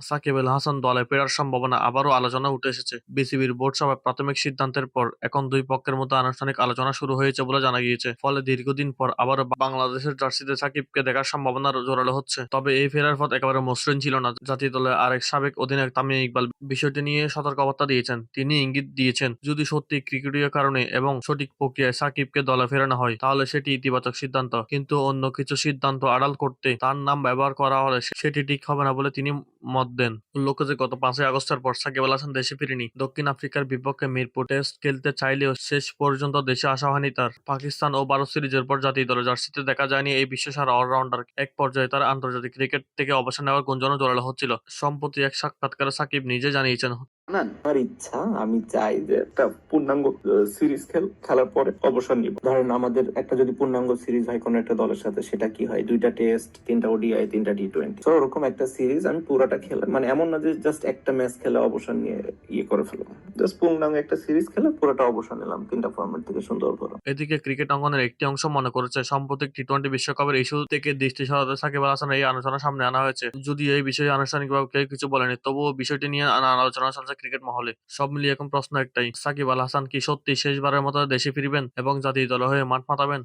সাকিব আল হাসান দলে ফেরার সম্ভাবনা আবারও আলোচনায় উঠে এসেছে। বিসিবির বোর্ড সভায় প্রাথমিক সিদ্ধান্তের পর এখন দুই পক্ষের মধ্যে আনুষ্ঠানিক আলোচনা শুরু হয়েছে বলে জানা গিয়েছে। ফলে দীর্ঘদিন পর আবারও বাংলাদেশের জার্সিতে সাকিবকে দেখার সম্ভাবনা জোরালো হচ্ছে। তবে এই ফেরার পথ একেবারে মসৃণ ছিল না। জাতীয় দলের আরেক সাবেক অধিনায়ক তামিম ইকবাল বিষয়টি নিয়ে সতর্কবার্তা দিয়েছেন। তিনি ইঙ্গিত দিয়েছেন, যদি সত্যি ক্রিকেটীয় কারণে এবং সঠিক প্রক্রিয়ায় সাকিবকে দলে ফেরানো হয় তাহলে সেটি ইতিবাচক সিদ্ধান্ত। কিন্তু অন্য কিছু সিদ্ধান্ত আড়াল করতে তার নাম ব্যবহার করা হলে সেটি ঠিক হবে না বলে তিনি মত দেন। উল্লেখ্য যে গত ৫ই আগস্টের পর সাকিব আল হাসান দেশে ফিরেনি। দক্ষিণ আফ্রিকার বিপক্ষে মিরপুর টেস্ট খেলতে চাইলেও শেষ পর্যন্ত দেশে আসা হয়নি তার। পাকিস্তান ও ভারত সিরিজের পর জাতীয় দলের জার্সিতে দেখা যায়নি এই বিশ্বসেরা অলরাউন্ডার। এক পর্যায়ে তার আন্তর্জাতিক ক্রিকেট থেকে অবসর নেওয়ার গুঞ্জনও জোরালো হচ্ছিল। সম্প্রতি এক সাক্ষাৎকারে সাকিব নিজে জানিয়েছেন, না, আমার ইচ্ছা, আমি চাই যে একটা পূর্ণাঙ্গ সিরিজ খেলার পরে অবসর নিব। ধরেন আমাদের একটা যদি পূর্ণাঙ্গ সিরিজ হয় কোনো একটা দলের সাথে, সেটা কি হয়, 2টা টেস্ট, 3টা ওডিআই, 3টা টি20, তো ওরকম একটা সিরিজ আমি পুরোটা খেলা, মানে এমন না যে জাস্ট একটা ম্যাচ খেলে অবসর নিয়ে করে ফেললাম। জাস্ট পূর্ণাঙ্গ একটা সিরিজ খেলে পুরোটা অবসর নিলাম 3টা ফরম্যাট থেকে সুন্দর করে। এদিকে ক্রিকেট অঙ্গনের একটি অংশ মনে করেছে সাম্প্রতিক টি-20 বিশ্বকাপের ইস্যু থেকে দৃষ্টি সরাতে সাকিব আল হাসানের এই আলোচনা সামনে আনা হয়েছে। যদিও এই বিষয়ে আনুষ্ঠানিকভাবে কেউ কিছু বলেনি, তবুও বিষয়টি নিয়ে আলোচনা চলছে ক্রিকেট মহলে। সব মিলিয়ে এখন প্রশ্ন একটাই, সাকিব আল হাসান কি সত্যি শেষবারের মতো দেশে ফিরবেন এবং জাতীয় দলের হয়ে মাঠ মাতাবেন?